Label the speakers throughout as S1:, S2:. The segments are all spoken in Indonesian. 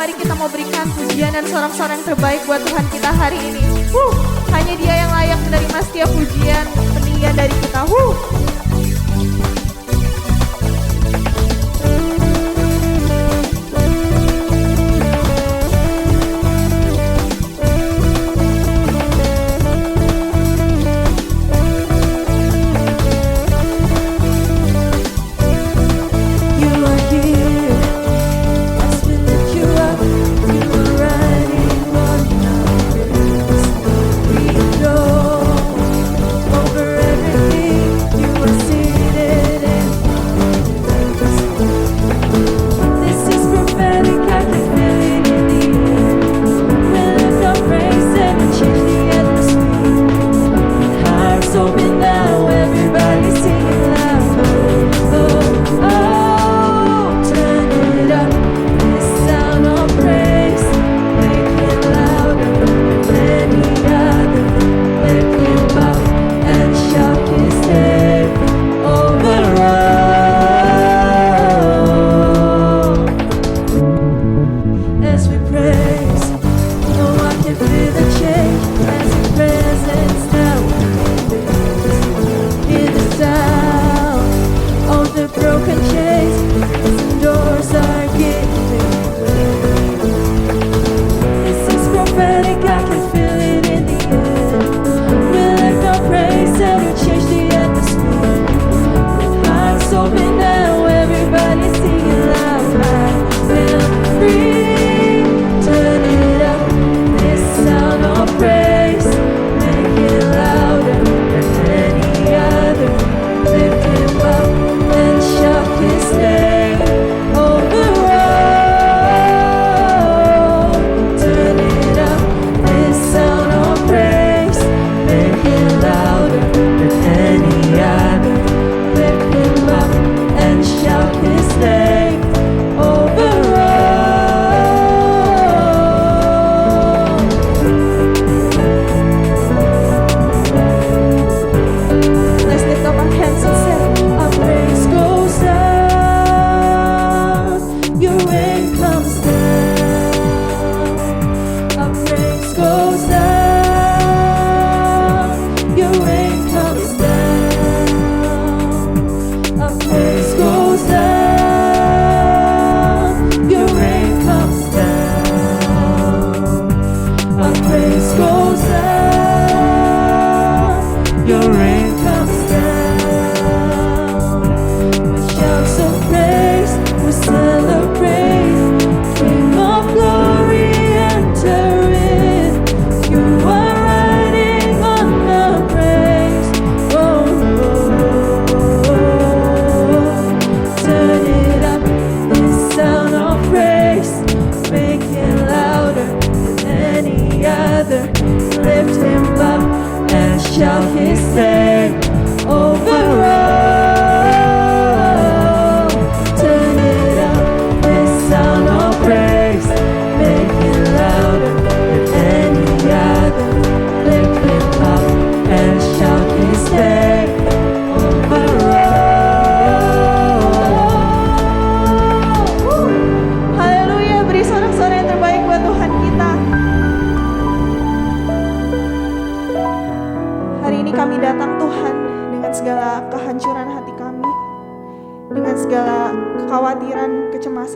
S1: mari kita mau berikan pujian dan sorak-sorai yang terbaik buat Tuhan kita hari ini. Hanya Dia yang layak menerima setiap pujian, peninggian dari kita.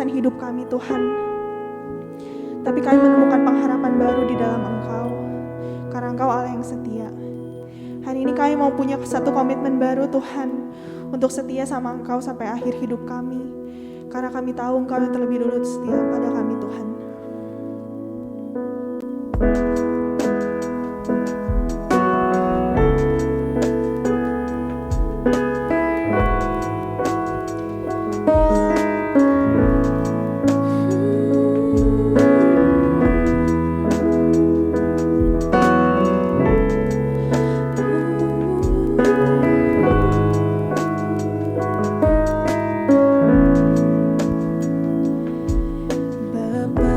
S1: Hidup kami Tuhan, tapi kami menemukan pengharapan baru di dalam Engkau, karena Engkau Allah yang setia. Hari ini kami mau punya satu komitmen baru Tuhan, untuk setia sama Engkau sampai akhir hidup kami, karena kami tahu Engkau yang terlebih dulu setia pada kami Tuhan.
S2: Bapa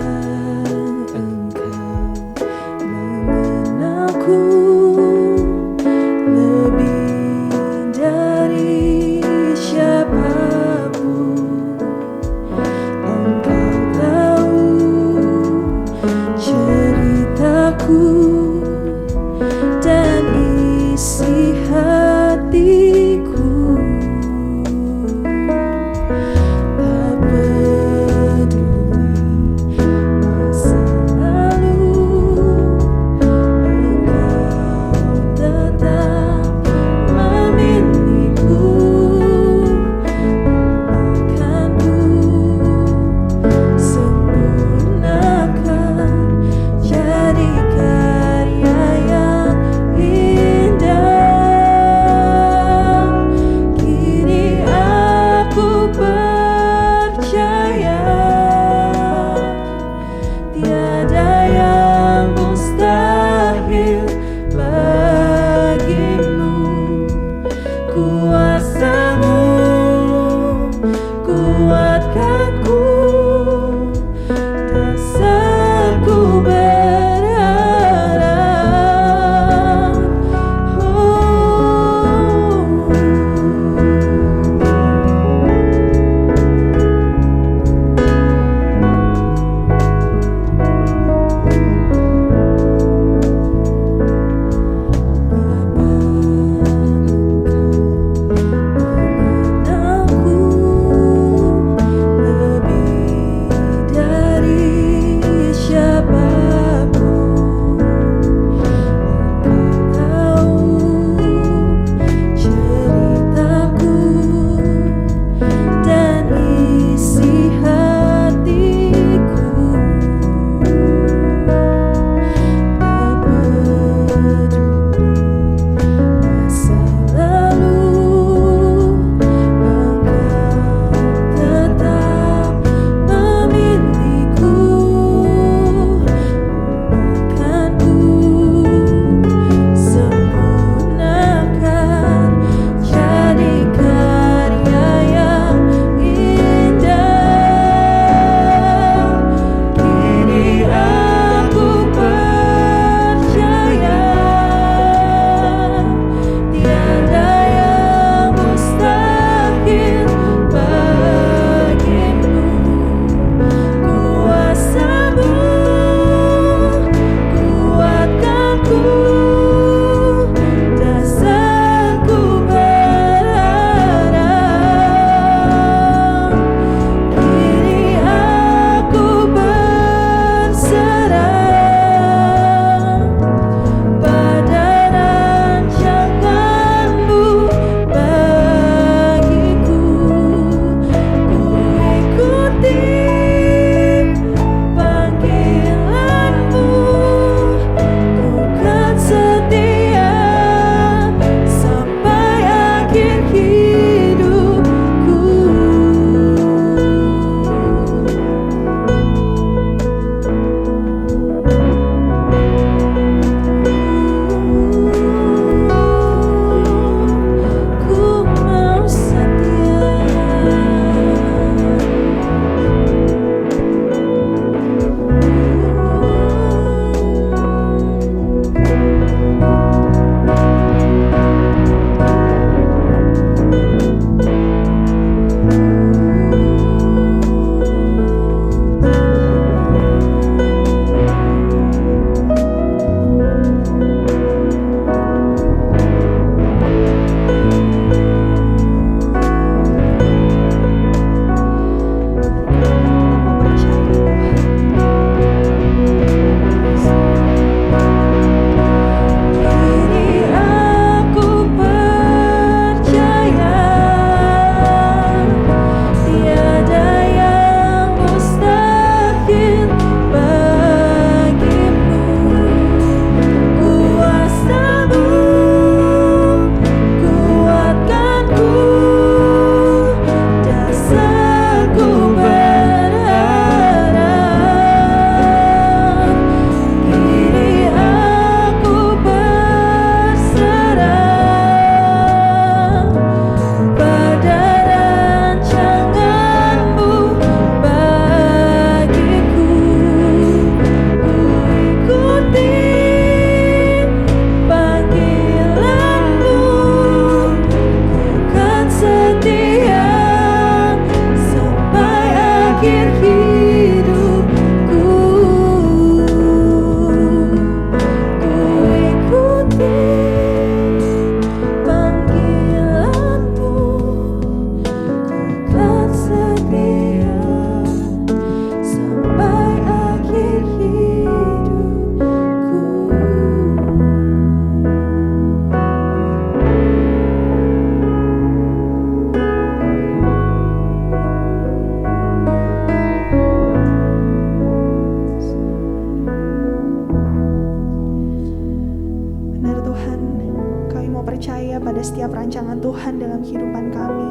S1: tangan Tuhan dalam kehidupan kami.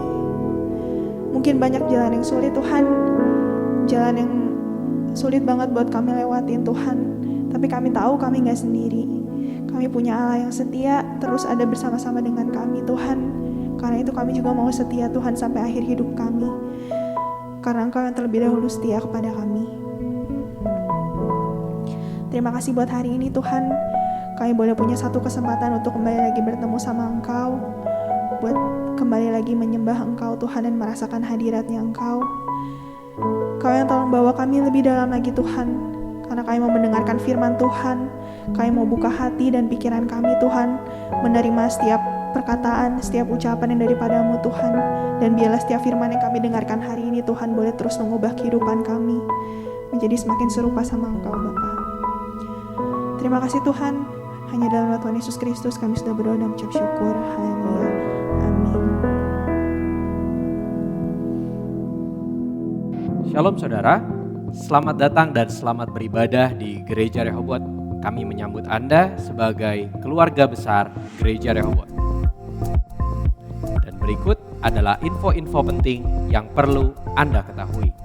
S1: Mungkin banyak jalan yang sulit Tuhan, jalan yang sulit banget buat kami lewatin Tuhan, tapi kami tahu kami gak sendiri. Kami punya Allah yang setia, terus ada bersama-sama dengan kami Tuhan. Karena itu kami juga mau setia Tuhan sampai akhir hidup kami, karena Engkau yang terlebih dahulu setia kepada kami. Terima kasih buat hari ini Tuhan, kami boleh punya satu kesempatan untuk kembali lagi bertemu sama Engkau, buat kembali lagi menyembah Engkau Tuhan dan merasakan hadiratnya Engkau. Kau yang tolong bawa kami lebih dalam lagi Tuhan, karena kami mau mendengarkan firman Tuhan, kami mau buka hati dan pikiran kami Tuhan, menerima setiap perkataan, setiap ucapan yang daripadamu Tuhan, dan biarlah setiap firman yang kami dengarkan hari ini Tuhan boleh terus mengubah kehidupan kami, menjadi semakin serupa sama Engkau Bapa. Terima kasih Tuhan, hanya dalam nama Tuhan Yesus Kristus kami sudah berdoa dan mengucap syukur. Haleluya. Amin.
S2: Shalom saudara, selamat datang dan selamat beribadah di Gereja Rehoboth. Kami menyambut Anda sebagai keluarga besar Gereja Rehoboth. Dan berikut adalah info-info penting yang perlu Anda ketahui.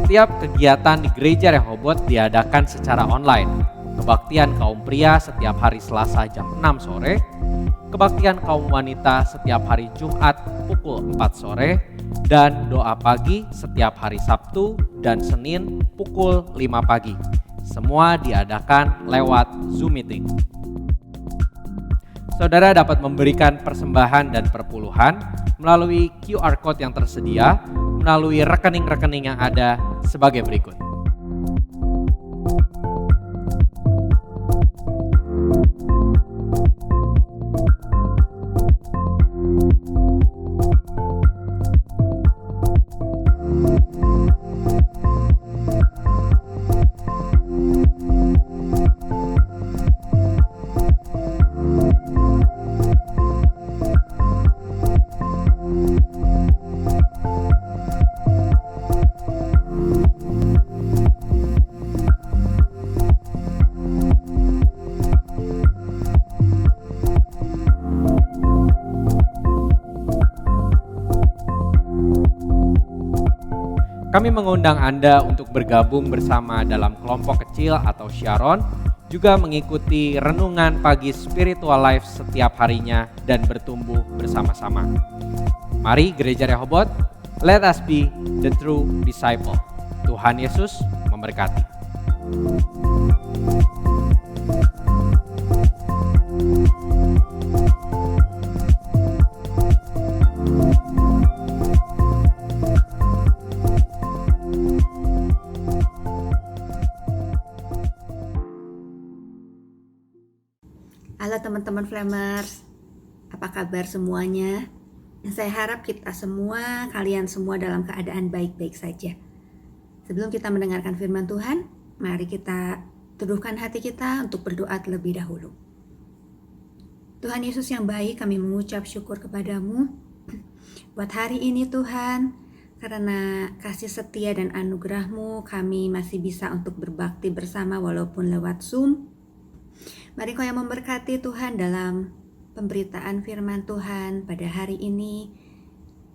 S2: Setiap kegiatan di Gereja Rehoboth diadakan secara online. Kebaktian kaum pria setiap hari Selasa jam 6 sore, kebaktian kaum wanita setiap hari Jumat pukul 4 sore, dan doa pagi setiap hari Sabtu dan Senin pukul 5 pagi. Semua diadakan lewat Zoom meeting. Saudara dapat memberikan persembahan dan perpuluhan melalui QR Code yang tersedia, melalui rekening-rekening yang ada sebagai berikut. Kami mengundang Anda untuk bergabung bersama dalam kelompok kecil atau Sharon, juga mengikuti renungan pagi spiritual life setiap harinya dan bertumbuh bersama-sama. Mari Gereja Rehoboth, let us be the true disciple. Tuhan Yesus memberkati.
S3: Halo teman-teman Flamers, apa kabar semuanya? Saya harap kita semua, kalian semua dalam keadaan baik-baik saja. Sebelum kita mendengarkan firman Tuhan, mari kita teduhkan hati kita untuk berdoa terlebih dahulu. Tuhan Yesus yang baik, kami mengucap syukur kepadamu buat hari ini Tuhan, karena kasih setia dan anugerah-Mu kami masih bisa untuk berbakti bersama walaupun lewat Zoom. Mari Kau yang memberkati Tuhan dalam pemberitaan firman Tuhan pada hari ini.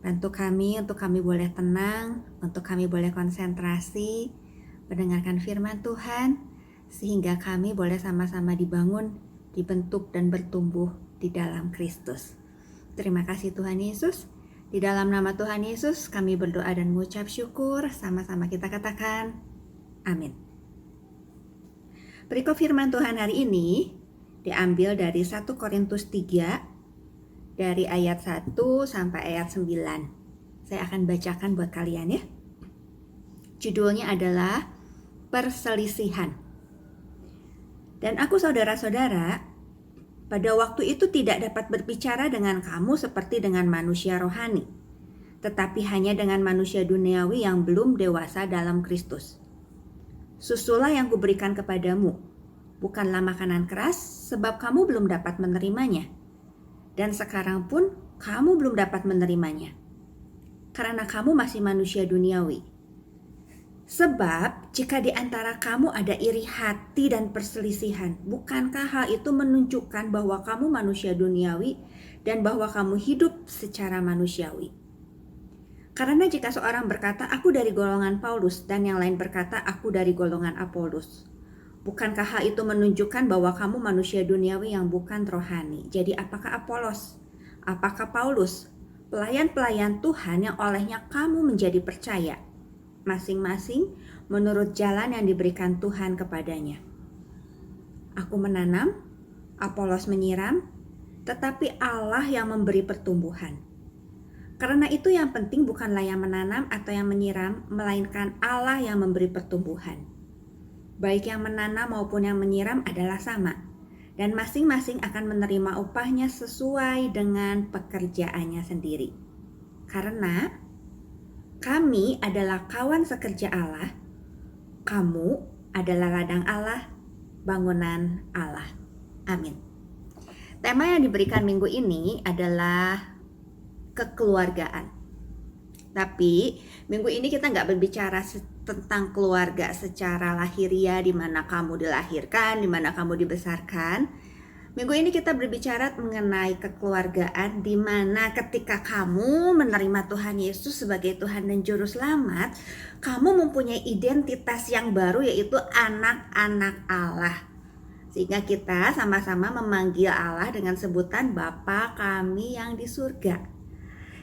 S3: Bantu kami untuk kami boleh tenang, untuk kami boleh konsentrasi, mendengarkan firman Tuhan, sehingga kami boleh sama-sama dibangun, dibentuk dan bertumbuh di dalam Kristus. Terima kasih Tuhan Yesus. Di dalam nama Tuhan Yesus kami berdoa dan mengucap syukur. Sama-sama kita katakan, amin. Berikut firman Tuhan hari ini diambil dari 1 Korintus 3 dari ayat 1 sampai ayat 9. Saya akan bacakan buat kalian ya. Judulnya adalah perselisihan. Dan aku saudara-saudara, pada waktu itu tidak dapat berbicara dengan kamu seperti dengan manusia rohani, tetapi hanya dengan manusia duniawi yang belum dewasa dalam Kristus. Susulah yang kuberikan kepadamu, bukanlah makanan keras, sebab kamu belum dapat menerimanya. Dan sekarang pun kamu belum dapat menerimanya. Karena kamu masih manusia duniawi. Sebab jika di antara kamu ada iri hati dan perselisihan, bukankah hal itu menunjukkan bahwa kamu manusia duniawi dan bahwa kamu hidup secara manusiawi? Karena jika seorang berkata, aku dari golongan Paulus, dan yang lain berkata, aku dari golongan Apolos, bukankah hal itu menunjukkan bahwa kamu manusia duniawi yang bukan rohani? Jadi apakah Apolos? Apakah Paulus? Pelayan-pelayan Tuhan yang olehnya kamu menjadi percaya, masing-masing menurut jalan yang diberikan Tuhan kepadanya. Aku menanam, Apolos menyiram, tetapi Allah yang memberi pertumbuhan. Karena itu yang penting bukanlah yang menanam atau yang menyiram, melainkan Allah yang memberi pertumbuhan. Baik yang menanam maupun yang menyiram adalah sama, dan masing-masing akan menerima upahnya sesuai dengan pekerjaannya sendiri. Karena kami adalah kawan sekerja Allah, kamu adalah ladang Allah, bangunan Allah. Amin. Tema yang diberikan minggu ini adalah kekeluargaan. Tapi minggu ini kita nggak berbicara tentang keluarga secara lahiriah, di mana kamu dilahirkan, di mana kamu dibesarkan. Minggu ini kita berbicara mengenai kekeluargaan, di mana ketika kamu menerima Tuhan Yesus sebagai Tuhan dan Juru Selamat, kamu mempunyai identitas yang baru, yaitu anak-anak Allah. Sehingga kita sama-sama memanggil Allah dengan sebutan Bapa kami yang di surga.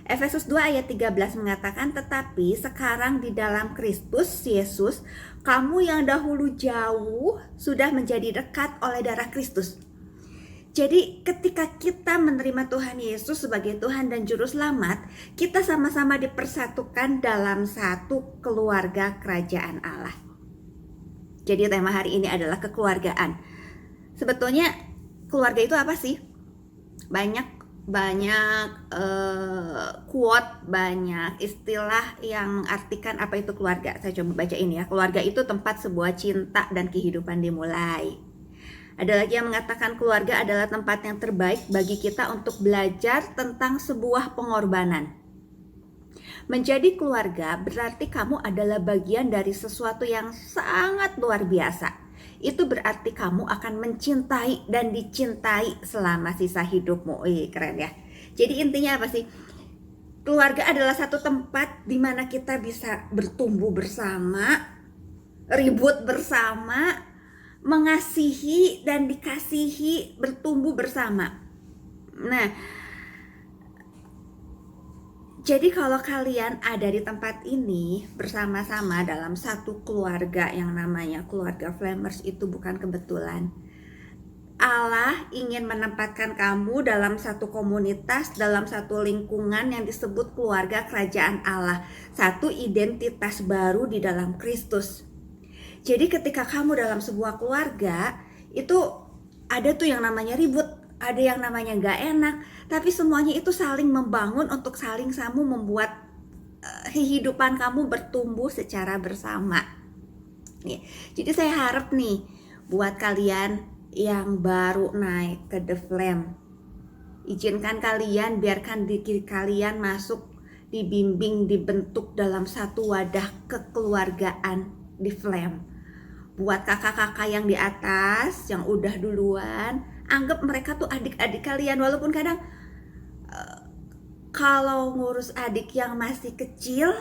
S3: Efesus 2 ayat 13 mengatakan, tetapi sekarang di dalam Kristus Yesus, kamu yang dahulu jauh sudah menjadi dekat oleh darah Kristus. Jadi ketika kita menerima Tuhan Yesus sebagai Tuhan dan Juru Selamat, kita sama-sama dipersatukan dalam satu keluarga kerajaan Allah. Jadi tema hari ini adalah kekeluargaan. Sebetulnya keluarga itu apa sih? Banyak quote, banyak istilah yang mengartikan apa itu keluarga. Saya coba baca ini ya. Keluarga itu tempat sebuah cinta dan kehidupan dimulai. Ada lagi yang mengatakan keluarga adalah tempat yang terbaik bagi kita untuk belajar tentang sebuah pengorbanan. Menjadi keluarga berarti kamu adalah bagian dari sesuatu yang sangat luar biasa. Itu berarti kamu akan mencintai dan dicintai selama sisa hidupmu. Keren ya. Jadi intinya apa sih? Keluarga adalah satu tempat di mana kita bisa bertumbuh bersama, ribut bersama, mengasihi dan dikasihi, bertumbuh bersama. Nah, jadi kalau kalian ada di tempat ini bersama-sama dalam satu keluarga yang namanya keluarga Flamers, itu bukan kebetulan. Allah ingin menempatkan kamu dalam satu komunitas, dalam satu lingkungan yang disebut keluarga kerajaan Allah, satu identitas baru di dalam Kristus. Jadi ketika kamu dalam sebuah keluarga, itu ada tuh yang namanya ribut, ada yang namanya gak enak, tapi semuanya itu saling membangun untuk saling sama membuat kehidupan kamu bertumbuh secara bersama. Jadi saya harap nih buat kalian yang baru naik ke The Flame, izinkan kalian, biarkan diri kalian masuk, dibimbing, dibentuk dalam satu wadah kekeluargaan di Flame. Buat kakak-kakak yang di atas, yang udah duluan, anggap mereka tuh adik-adik kalian. Walaupun kadang kalau ngurus adik yang masih kecil,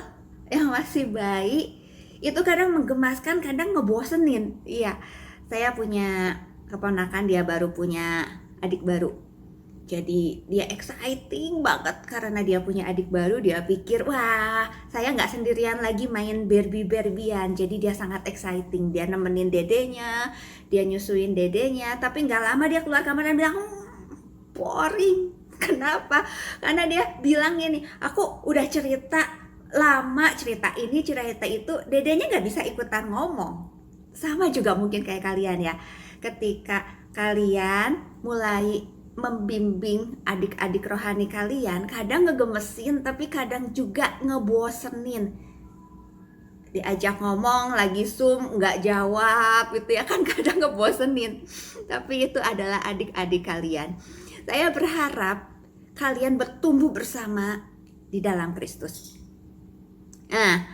S3: yang masih bayi, itu kadang menggemaskan, kadang ngebosenin. Iya, saya punya keponakan, dia baru punya adik baru. Jadi dia exciting banget karena dia punya adik baru. Dia pikir, wah saya gak sendirian lagi main Barbie-Barbian. Jadi dia sangat exciting. Dia nemenin dedenya, dia nyusuin dedenya. Tapi gak lama dia keluar kamar dan bilang, boring. Kenapa? Karena dia bilang gini, aku udah cerita lama, cerita ini, cerita itu, dedenya gak bisa ikutan ngomong. Sama juga mungkin kayak kalian ya. Ketika kalian mulai membimbing adik-adik rohani kalian, kadang ngegemesin tapi kadang juga ngebosenin. Diajak ngomong lagi Zoom nggak jawab gitu ya kan, kadang ngebosenin. Tapi itu adalah adik-adik kalian. Saya berharap kalian bertumbuh bersama di dalam Kristus. Nah,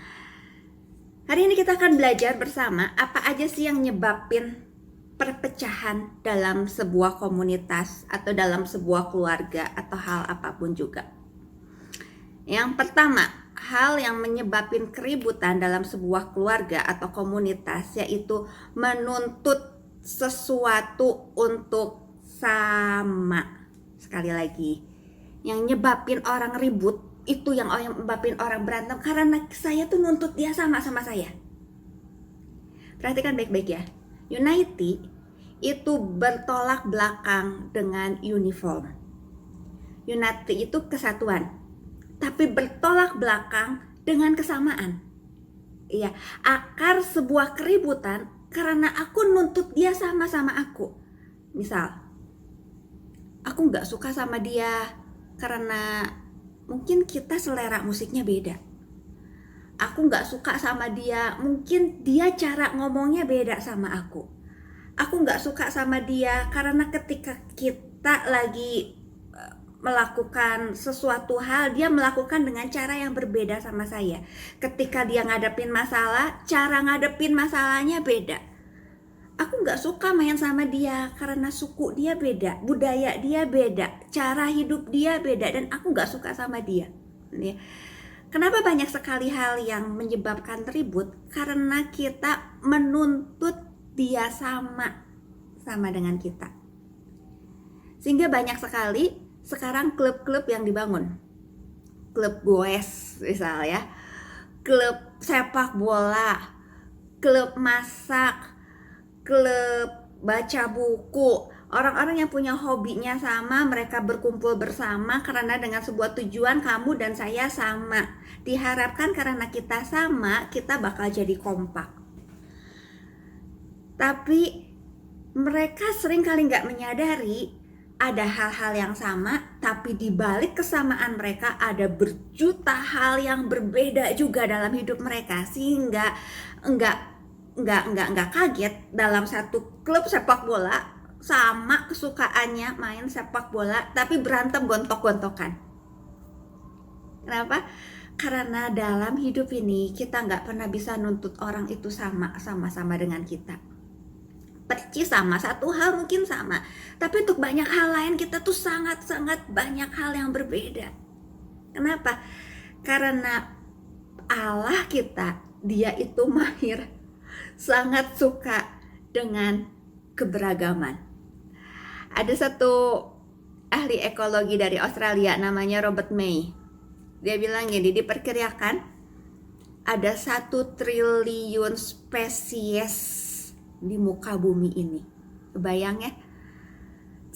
S3: hari ini kita akan belajar bersama apa aja sih yang nyebabin perpecahan dalam sebuah komunitas atau dalam sebuah keluarga atau hal apapun juga. Yang pertama, hal yang menyebabin keributan dalam sebuah keluarga atau komunitas yaitu menuntut sesuatu untuk sama. Sekali lagi, yang nyebabin orang ribut itu yang nyebabin orang berantem karena saya tuh nuntut dia sama saya. Perhatikan baik-baik ya. Unity itu bertolak belakang dengan uniform. Unity itu kesatuan, tapi bertolak belakang dengan kesamaan. Iya, akar sebuah keributan karena aku nuntut dia sama aku. Misal, aku nggak suka sama dia karena mungkin kita selera musiknya beda. Aku nggak suka sama dia, mungkin dia cara ngomongnya beda sama aku. Aku nggak suka sama dia karena ketika kita lagi melakukan sesuatu hal, dia melakukan dengan cara yang berbeda sama saya. Ketika dia ngadepin masalah, cara ngadepin masalahnya beda. Aku nggak suka main sama dia karena suku dia beda, budaya dia beda, cara hidup dia beda, dan aku nggak suka sama dia. Kenapa banyak sekali hal yang menyebabkan ribut? Karena kita menuntut dia sama dengan kita. Sehingga banyak sekali sekarang klub-klub yang dibangun. Klub goes misalnya, klub sepak bola, klub masak, klub baca buku. Orang-orang yang punya hobinya sama, mereka berkumpul bersama karena dengan sebuah tujuan kamu dan saya sama. Diharapkan karena kita sama, kita bakal jadi kompak. Tapi mereka sering kali nggak menyadari ada hal-hal yang sama, tapi di balik kesamaan mereka ada berjuta hal yang berbeda juga dalam hidup mereka, sehingga nggak kaget dalam satu klub sepak bola sama kesukaannya main sepak bola tapi berantem gontok-gontokan. Kenapa? Karena dalam hidup ini kita nggak pernah bisa nuntut orang itu sama dengan kita. Percis sama, satu hal mungkin sama, tapi untuk banyak hal lain kita tuh sangat banyak hal yang berbeda. Kenapa? Karena Allah kita, dia itu mahir, sangat suka dengan keberagaman. Ada satu ahli ekologi dari Australia namanya Robert May. Dia bilang gini, diperkirakan ada 1 triliun spesies di muka bumi ini. Kebayang ya?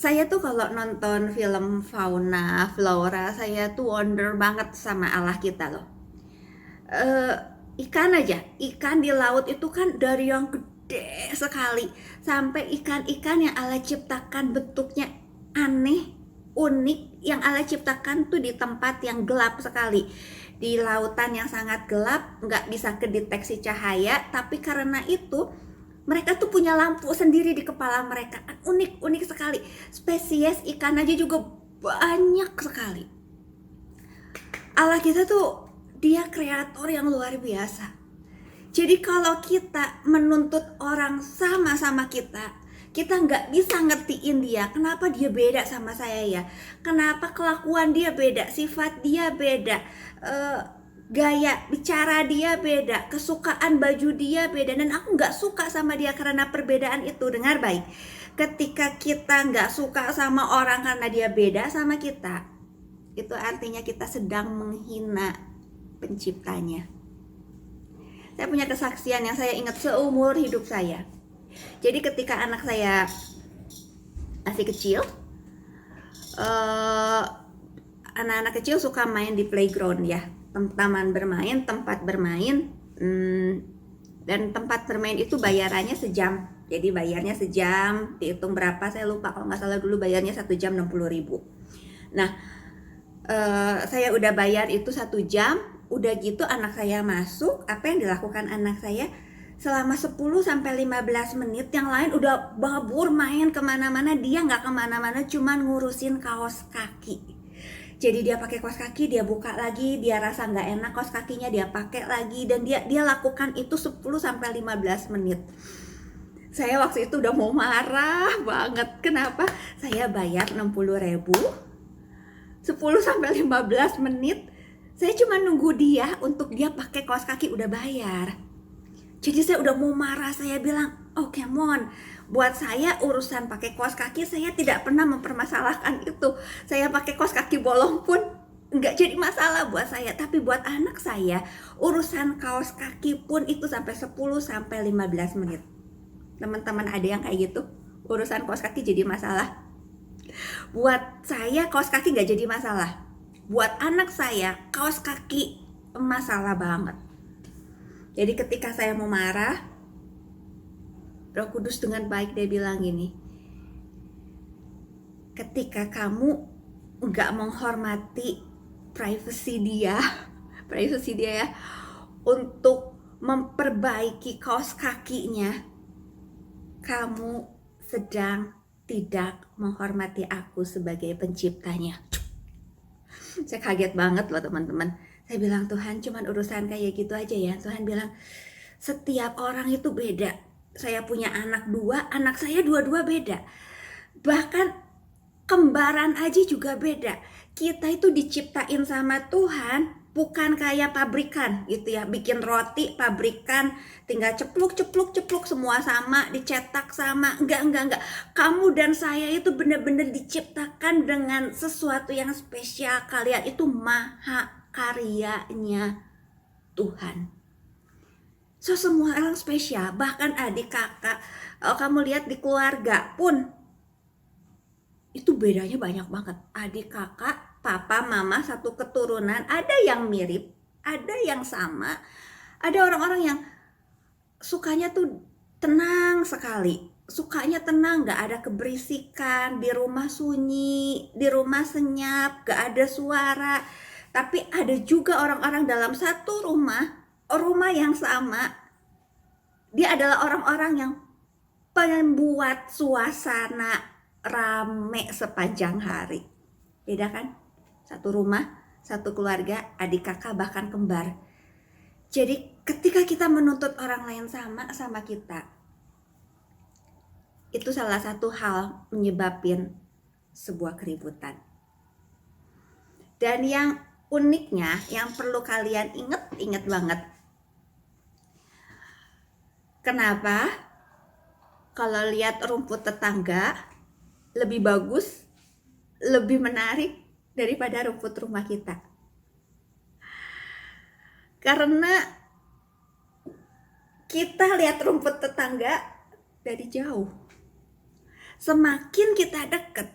S3: Saya tuh kalau nonton film fauna, flora, saya tuh wonder banget sama Allah kita loh. Ikan aja, ikan di laut itu kan dari yang gede sekali sampai ikan-ikan yang Allah ciptakan bentuknya aneh, unik, yang Allah ciptakan tuh di tempat yang gelap sekali, di lautan yang sangat gelap, nggak bisa kedeteksi cahaya, tapi karena itu mereka tuh punya lampu sendiri di kepala mereka, unik sekali. Spesies ikan aja juga banyak sekali. Allah kita tuh dia kreator yang luar biasa. Jadi kalau kita menuntut orang sama kita nggak bisa ngertiin dia. Kenapa dia beda sama saya ya? Kenapa kelakuan dia beda, sifat dia beda, gaya bicara dia beda, kesukaan baju dia beda, dan aku nggak suka sama dia karena perbedaan itu. Dengar baik, ketika kita nggak suka sama orang karena dia beda sama kita, itu artinya kita sedang menghina penciptanya. Saya punya kesaksian yang saya ingat seumur hidup saya. Jadi ketika anak saya masih kecil, anak-anak kecil suka main di playground ya, taman bermain, tempat bermain, dan tempat bermain itu bayarannya sejam. Jadi bayarnya sejam, dihitung berapa saya lupa, kalau nggak salah dulu bayarnya 1 jam 60.000. Nah, saya udah bayar itu 1 jam, udah gitu anak saya masuk. Apa yang dilakukan anak saya? Selama 10-15 menit yang lain udah babur main kemana-mana, dia nggak kemana-mana, cuman ngurusin kaos kaki. Jadi dia pakai kaos kaki, dia buka lagi, dia rasa nggak enak kaos kakinya, dia pakai lagi, dan dia lakukan itu 10-15 menit. Saya waktu itu udah mau marah banget. Kenapa? Saya bayar 60.000, 10-15 menit. Saya cuma nunggu dia untuk dia pakai kaos kaki, udah bayar. Jadi saya udah mau marah, saya bilang, oh come on. Buat saya urusan pakai kaos kaki, saya tidak pernah mempermasalahkan itu. Saya pakai kaos kaki bolong pun nggak jadi masalah buat saya. Tapi buat anak saya, urusan kaos kaki pun itu sampai 10-15 menit. Teman-teman ada yang kayak gitu? Urusan kaos kaki jadi masalah? Buat saya kaos kaki nggak jadi masalah. Buat anak saya, kaos kaki masalah banget. Jadi ketika saya mau marah, Roh Kudus dengan baik dia bilang gini, ketika kamu nggak menghormati privasi dia ya, untuk memperbaiki kaos kakinya, kamu sedang tidak menghormati aku sebagai penciptanya. Saya kaget banget loh teman-teman. Saya bilang, Tuhan, cuman urusan kayak gitu aja ya. Tuhan bilang, setiap orang itu beda. Saya punya anak 2, anak saya 2-2 beda. Bahkan kembaran aja juga beda. Kita itu diciptain sama Tuhan bukan kayak pabrikan gitu ya, bikin roti pabrikan tinggal cepluk semua sama, dicetak sama. Enggak. Kamu dan saya itu benar-benar diciptakan dengan sesuatu yang spesial. Kalian itu maha karyanya Tuhan. So semua orang spesial, bahkan adik kakak. Kamu lihat di keluarga pun itu bedanya banyak banget. Adik kakak, papa, mama, satu keturunan, ada yang mirip, ada yang sama. Ada orang-orang yang sukanya tuh tenang sekali, sukanya tenang, gak ada keberisikan, di rumah sunyi, di rumah senyap, gak ada suara. Tapi ada juga orang-orang dalam satu rumah yang sama, dia adalah orang-orang yang membuat suasana rame sepanjang hari. Beda kan? Satu rumah, satu keluarga, adik kakak, bahkan kembar. Jadi ketika kita menuntut orang lain sama kita, itu salah satu hal menyebabkan sebuah keributan. Dan yang uniknya, yang perlu kalian ingat banget, kenapa kalau lihat rumput tetangga lebih bagus, lebih menarik daripada rumput rumah kita? Karena kita lihat rumput tetangga dari jauh. Semakin kita deket,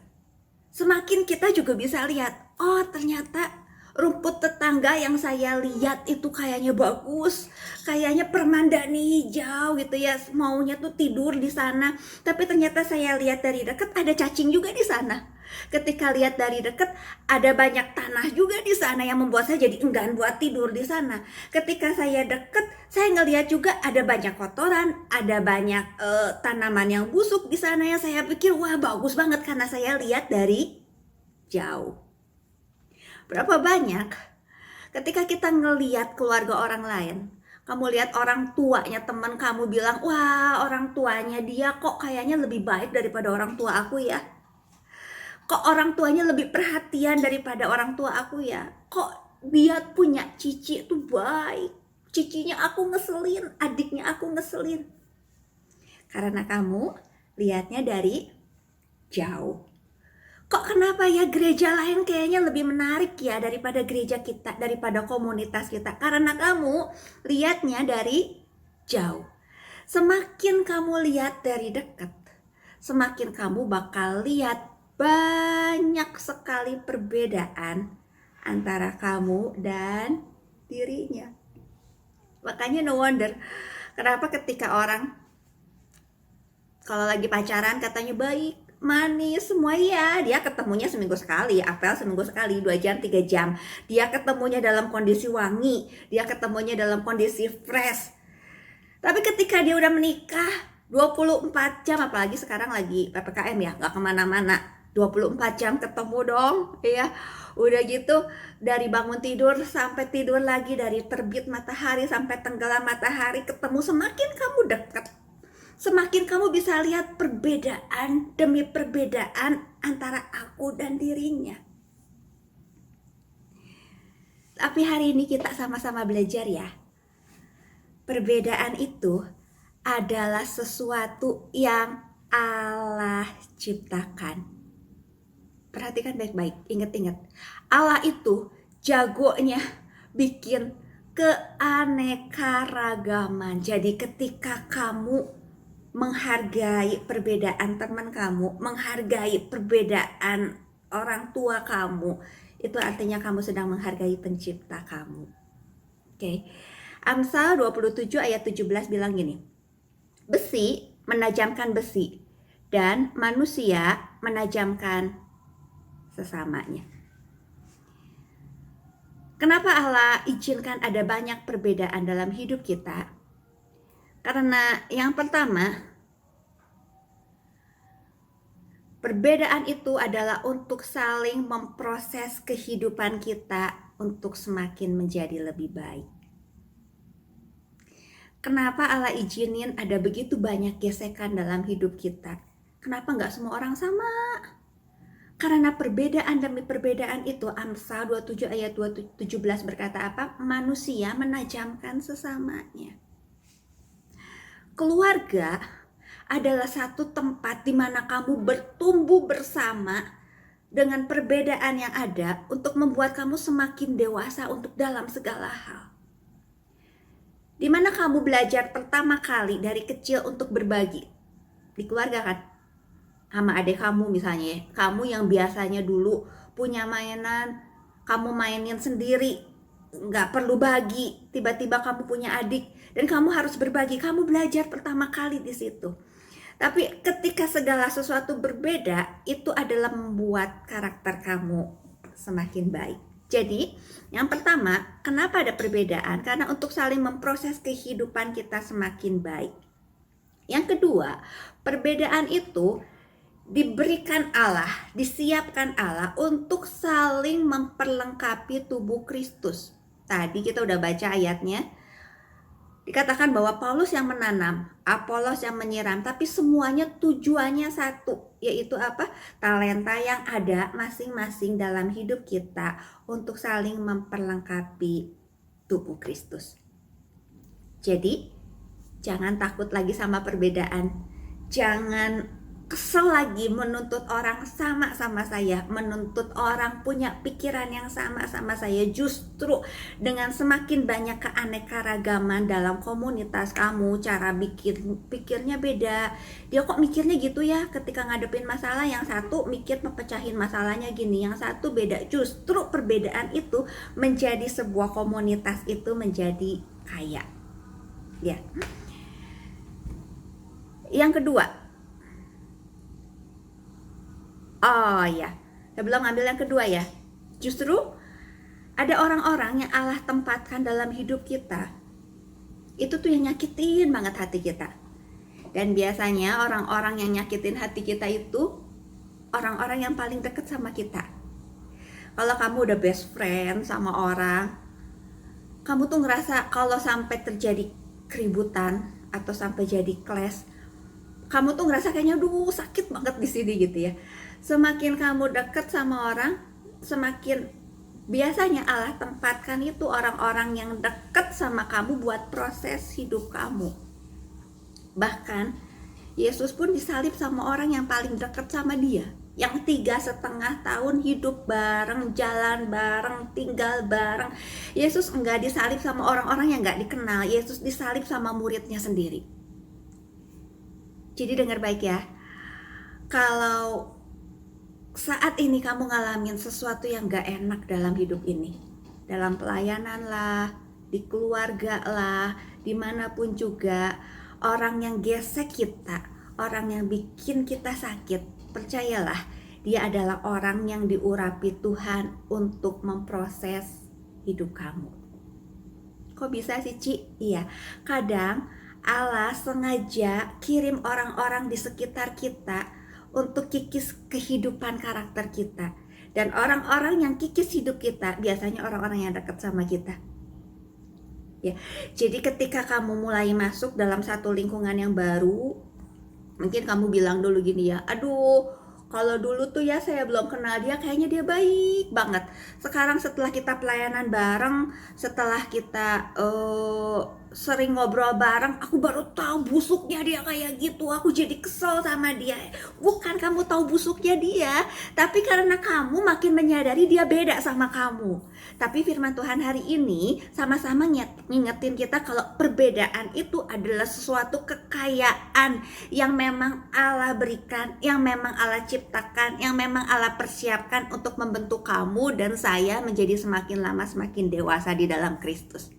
S3: semakin kita juga bisa lihat, oh ternyata rumput tetangga yang saya lihat itu kayaknya bagus, kayaknya permadani hijau gitu ya, maunya tuh tidur di sana. Tapi ternyata saya lihat dari dekat ada cacing juga di sana. Ketika lihat dari dekat ada banyak tanah juga di sana yang membuat saya jadi enggan buat tidur di sana. Ketika saya dekat, saya ngelihat juga ada banyak kotoran, ada banyak tanaman yang busuk di sana yang saya pikir wah bagus banget karena saya lihat dari jauh. Berapa banyak ketika kita ngelihat keluarga orang lain, kamu lihat orang tuanya teman kamu bilang, wah orang tuanya dia kok kayaknya lebih baik daripada orang tua aku ya. Kok orang tuanya lebih perhatian daripada orang tua aku ya. Kok dia punya cici itu baik. Cicinya aku ngeselin, adiknya aku ngeselin. Karena kamu lihatnya dari jauh. Kok kenapa ya gereja lain kayaknya lebih menarik ya daripada gereja kita, daripada komunitas kita? Karena kamu lihatnya dari jauh. Semakin kamu lihat dari dekat, semakin kamu bakal lihat banyak sekali perbedaan antara kamu dan dirinya. Makanya no wonder kenapa ketika orang kalau lagi pacaran katanya baik, manis semua, ya dia ketemunya seminggu sekali, apel seminggu sekali, 2 jam 3 jam, dia ketemunya dalam kondisi wangi, dia ketemunya dalam kondisi fresh. Tapi ketika dia udah menikah 24 jam, apalagi sekarang lagi PPKM ya, gak kemana-mana, 24 jam ketemu dong, ya. Udah gitu dari bangun tidur sampai tidur lagi, dari terbit matahari sampai tenggelam matahari ketemu. Semakin kamu dekat, semakin kamu bisa lihat perbedaan demi perbedaan antara aku dan dirinya. Tapi hari ini kita sama-sama belajar ya. Perbedaan itu adalah sesuatu yang Allah ciptakan. Perhatikan baik-baik, ingat-ingat. Allah itu jagonya bikin keanekaragaman. Jadi ketika kamu menghargai perbedaan teman kamu, menghargai perbedaan orang tua kamu, itu artinya kamu sedang menghargai pencipta kamu. Oke. Amsal 27 ayat 17 bilang gini. Besi menajamkan besi dan manusia menajamkan sesamanya. Kenapa Allah izinkan ada banyak perbedaan dalam hidup kita? Karena yang pertama, perbedaan itu adalah untuk saling memproses kehidupan kita untuk semakin menjadi lebih baik. Kenapa Allah izinin ada begitu banyak gesekan dalam hidup kita? Kenapa nggak semua orang sama? Karena perbedaan demi perbedaan itu, Amsal 27 ayat 17 berkata apa? Manusia menajamkan sesamanya. Keluarga adalah satu tempat di mana kamu bertumbuh bersama dengan perbedaan yang ada untuk membuat kamu semakin dewasa untuk dalam segala hal. Di mana kamu belajar pertama kali dari kecil untuk berbagi? Di keluarga kan? Sama adik kamu misalnya ya. Kamu yang biasanya dulu punya mainan, kamu mainin sendiri, nggak perlu bagi. Tiba-tiba kamu punya adik dan kamu harus berbagi. Kamu belajar pertama kali di situ. Tapi ketika segala sesuatu berbeda, itu adalah membuat karakter kamu semakin baik. Jadi yang pertama, kenapa ada perbedaan? Karena untuk saling memproses kehidupan kita semakin baik. Yang kedua, perbedaan itu diberikan Allah, disiapkan Allah untuk saling memperlengkapi tubuh Kristus. Tadi kita udah baca ayatnya. Dikatakan bahwa Paulus yang menanam, Apolos yang menyiram, tapi semuanya tujuannya satu, yaitu apa? Talenta yang ada masing-masing dalam hidup kita untuk saling memperlengkapi tubuh Kristus. Jadi, jangan takut lagi sama perbedaan. Jangan kesel lagi menuntut orang sama saya, menuntut orang punya pikiran yang sama saya. Justru dengan semakin banyak keanekaragaman dalam komunitas kamu, cara pikirnya beda. Dia kok mikirnya gitu ya, ketika ngadepin masalah yang satu mikir mepecahin masalahnya gini, yang satu beda. Justru perbedaan itu menjadi sebuah komunitas itu menjadi kaya. Ya. Yang kedua, oh ya, saya belum ambil yang kedua ya. Justru ada orang-orang yang Allah tempatkan dalam hidup kita. Itu tuh yang nyakitin banget hati kita. Dan biasanya orang-orang yang nyakitin hati kita itu orang-orang yang paling dekat sama kita. Kalau kamu udah best friend sama orang, kamu tuh ngerasa kalau sampai terjadi keributan atau sampai jadi clash, kamu tuh ngerasa kayaknya aduh sakit banget di sini gitu ya. Semakin kamu dekat sama orang, semakin biasanya Allah tempatkan itu orang-orang yang dekat sama kamu buat proses hidup kamu. Bahkan Yesus pun disalib sama orang yang paling dekat sama dia, yang 3,5 tahun hidup bareng, jalan bareng, tinggal bareng. Yesus enggak disalib sama orang-orang yang enggak dikenal. Yesus disalib sama muridnya sendiri. Jadi dengar baik ya, kalau saat ini kamu ngalamin sesuatu yang gak enak dalam hidup ini, dalam pelayanan lah, di keluarga lah, dimanapun juga, orang yang gesek kita, orang yang bikin kita sakit, percayalah, dia adalah orang yang diurapi Tuhan untuk memproses hidup kamu. Kok bisa sih, Ci? Iya, kadang Allah sengaja kirim orang-orang di sekitar kita untuk kikis kehidupan karakter kita. Dan orang-orang yang kikis hidup kita biasanya orang-orang yang dekat sama kita. Ya, jadi ketika kamu mulai masuk dalam satu lingkungan yang baru, mungkin kamu bilang dulu gini ya, aduh, kalau dulu tuh ya saya belum kenal dia, kayaknya dia baik banget. Sekarang setelah kita pelayanan bareng, setelah kita sering ngobrol bareng, aku baru tahu busuknya dia kayak gitu. Aku jadi kesel sama dia. Bukan kamu tahu busuknya dia, tapi karena kamu makin menyadari dia beda sama kamu. Tapi firman Tuhan hari ini sama-sama ngingetin kita kalau perbedaan itu adalah sesuatu kekayaan yang memang Allah berikan, yang memang Allah ciptakan, yang memang Allah persiapkan untuk membentuk kamu dan saya menjadi semakin lama semakin dewasa di dalam Kristus.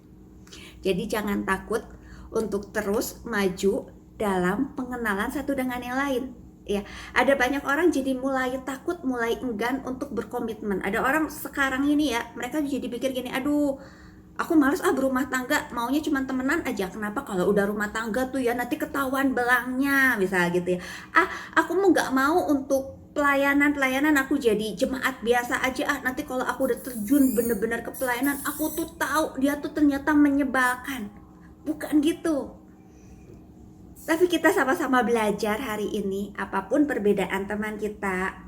S3: Jadi jangan takut untuk terus maju dalam pengenalan satu dengan yang lain. Ya, ada banyak orang jadi mulai takut, mulai enggan untuk berkomitmen. Ada orang sekarang ini ya, mereka jadi pikir gini, aduh, aku males berumah tangga, maunya cuma temenan aja. Kenapa? Kalau udah rumah tangga tuh ya nanti ketahuan belangnya, misalnya gitu ya. Aku nggak mau untuk pelayanan, aku jadi jemaat biasa aja. Nanti kalau aku udah terjun bener-bener ke pelayanan, aku tuh tahu dia tuh ternyata menyebalkan. Bukan gitu. Tapi kita sama-sama belajar hari ini, apapun perbedaan teman kita,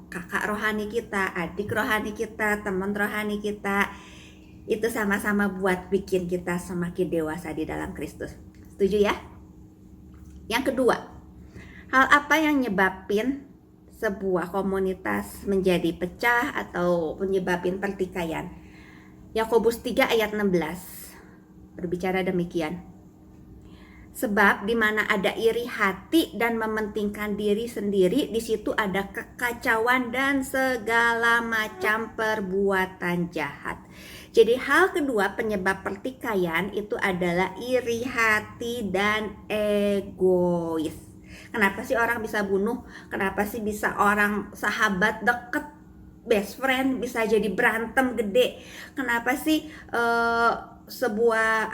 S3: kakak rohani kita, adik rohani kita, teman rohani kita, itu sama-sama buat bikin kita semakin dewasa di dalam Kristus. Setuju ya? Yang kedua, hal apa yang nyebabin sebuah komunitas menjadi pecah atau menyebabin pertikaian? Yakobus 3 ayat 16 berbicara demikian. Sebab di mana ada iri hati dan mementingkan diri sendiri, di situ ada kekacauan dan segala macam perbuatan jahat. Jadi hal kedua penyebab pertikaian itu adalah iri hati dan egois. Kenapa sih orang bisa bunuh? Kenapa sih bisa orang sahabat deket, best friend bisa jadi berantem gede? Kenapa sih sebuah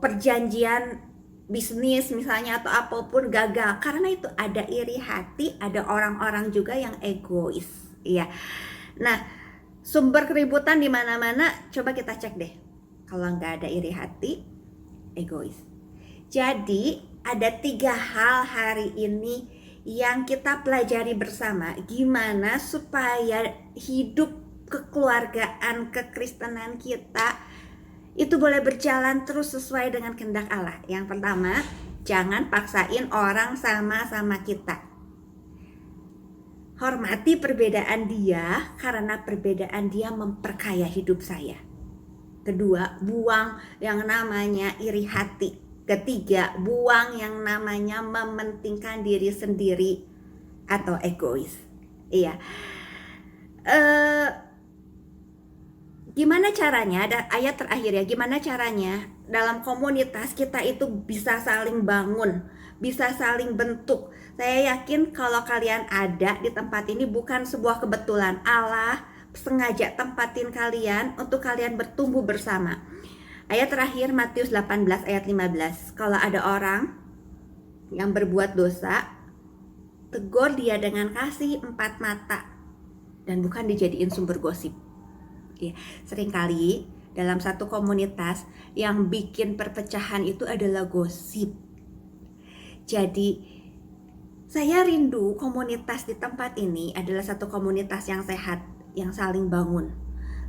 S3: perjanjian bisnis misalnya atau apapun gagal? Karena itu ada iri hati, ada orang-orang juga yang egois, ya. Nah, sumber keributan di mana-mana coba kita cek deh. Kalau nggak ada iri hati, egois. Jadi ada 3 hal hari ini yang kita pelajari bersama, gimana supaya hidup kekeluargaan, kekristenan kita itu boleh berjalan terus sesuai dengan kehendak Allah. Yang pertama, jangan paksain orang sama-sama kita. Hormati perbedaan dia karena perbedaan dia memperkaya hidup saya. Kedua, buang yang namanya iri hati. Ketiga, buang yang namanya mementingkan diri sendiri atau egois. Iya. Gimana caranya, ada ayat terakhir ya, gimana caranya dalam komunitas kita itu bisa saling bangun, bisa saling bentuk. Saya yakin kalau kalian ada di tempat ini bukan sebuah kebetulan. Allah sengaja tempatin kalian untuk kalian bertumbuh bersama. Ayat terakhir Matius 18 ayat 15. Kalau ada orang yang berbuat dosa, tegur dia dengan kasih 4 mata dan bukan dijadiin sumber gosip. Ya, seringkali dalam satu komunitas yang bikin perpecahan itu adalah gosip. Jadi saya rindu komunitas di tempat ini adalah satu komunitas yang sehat, yang saling bangun,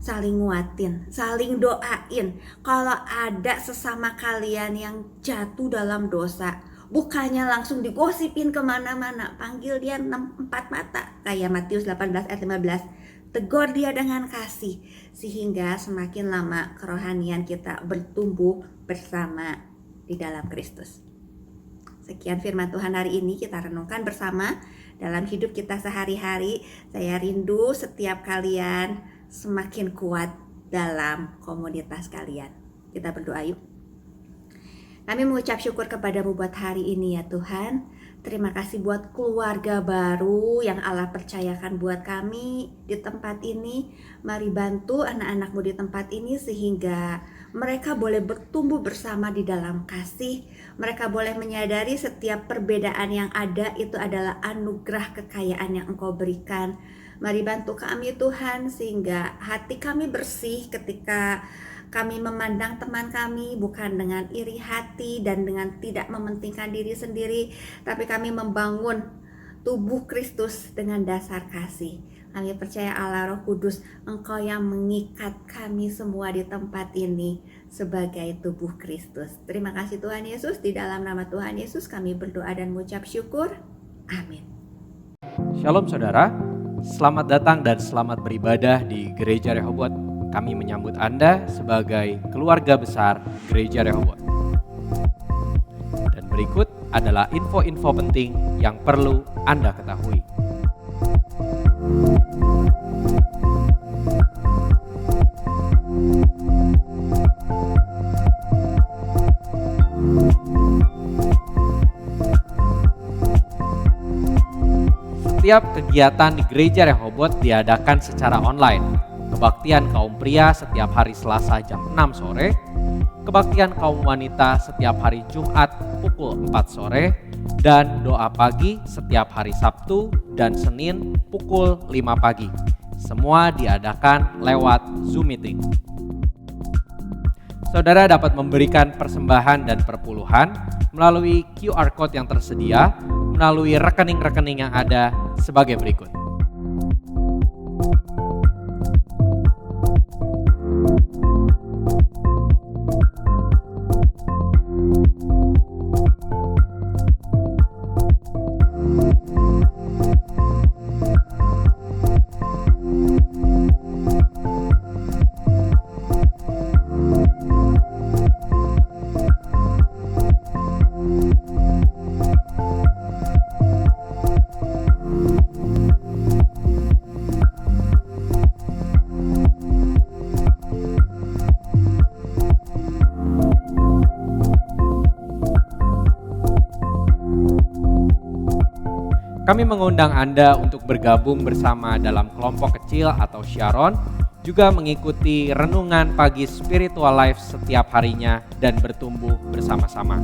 S3: saling nguatin, saling doain. Kalau ada sesama kalian yang jatuh dalam dosa, bukannya langsung digosipin kemana-mana, panggil dia 4 mata kayak Matius 18 ayat 15. Tegur dia dengan kasih, sehingga semakin lama kerohanian kita bertumbuh bersama di dalam Kristus. Sekian firman Tuhan hari ini kita renungkan bersama dalam hidup kita sehari-hari. Saya rindu setiap kalian semakin kuat dalam komunitas kalian. Kita berdoa yuk. Kami mengucap syukur kepadamu buat hari ini ya Tuhan. Terima kasih buat keluarga baru yang Allah percayakan buat kami di tempat ini. Mari bantu anak-anakmu di tempat ini sehingga mereka boleh bertumbuh bersama di dalam kasih. Mereka boleh menyadari setiap perbedaan yang ada itu adalah anugerah kekayaan yang Engkau berikan. Mari bantu kami Tuhan, sehingga hati kami bersih ketika kami memandang teman kami bukan dengan iri hati dan dengan tidak mementingkan diri sendiri, tapi kami membangun tubuh Kristus dengan dasar kasih. Kami percaya Allah Roh Kudus, Engkau yang mengikat kami semua di tempat ini sebagai tubuh Kristus. Terima kasih Tuhan Yesus, di dalam nama Tuhan Yesus kami berdoa dan mengucap syukur. Amin.
S2: Shalom saudara, selamat datang dan selamat beribadah di Gereja Rehoboth. Kami menyambut Anda sebagai keluarga besar Gereja Rehoboth. Dan berikut adalah info-info penting yang perlu Anda ketahui. Setiap kegiatan di Gereja Rehoboth diadakan secara online. Kebaktian kaum pria setiap hari Selasa jam 6 sore, kebaktian kaum wanita setiap hari Jumat pukul 4 sore, dan doa pagi setiap hari Sabtu dan Senin pukul 5 pagi. Semua diadakan lewat Zoom meeting. Saudara dapat memberikan persembahan dan perpuluhan melalui QR Code yang tersedia, melalui rekening-rekening yang ada sebagai berikut. Kami mengundang Anda untuk bergabung bersama dalam kelompok kecil atau Sharon, juga mengikuti renungan pagi Spiritual Life setiap harinya dan bertumbuh bersama-sama.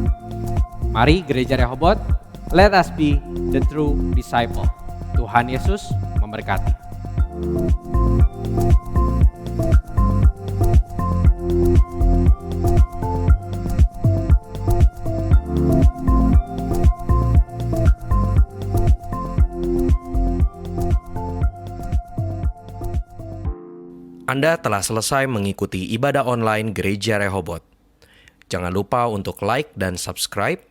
S2: Mari Gereja Rehoboth, let us be the true disciple. Tuhan Yesus memberkati.
S4: Anda telah selesai mengikuti ibadah online Gereja Rehoboth. Jangan lupa untuk like dan subscribe,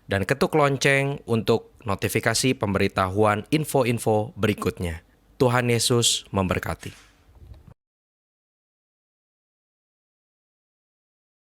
S4: dan ketuk lonceng untuk notifikasi pemberitahuan info-info berikutnya. Tuhan Yesus memberkati.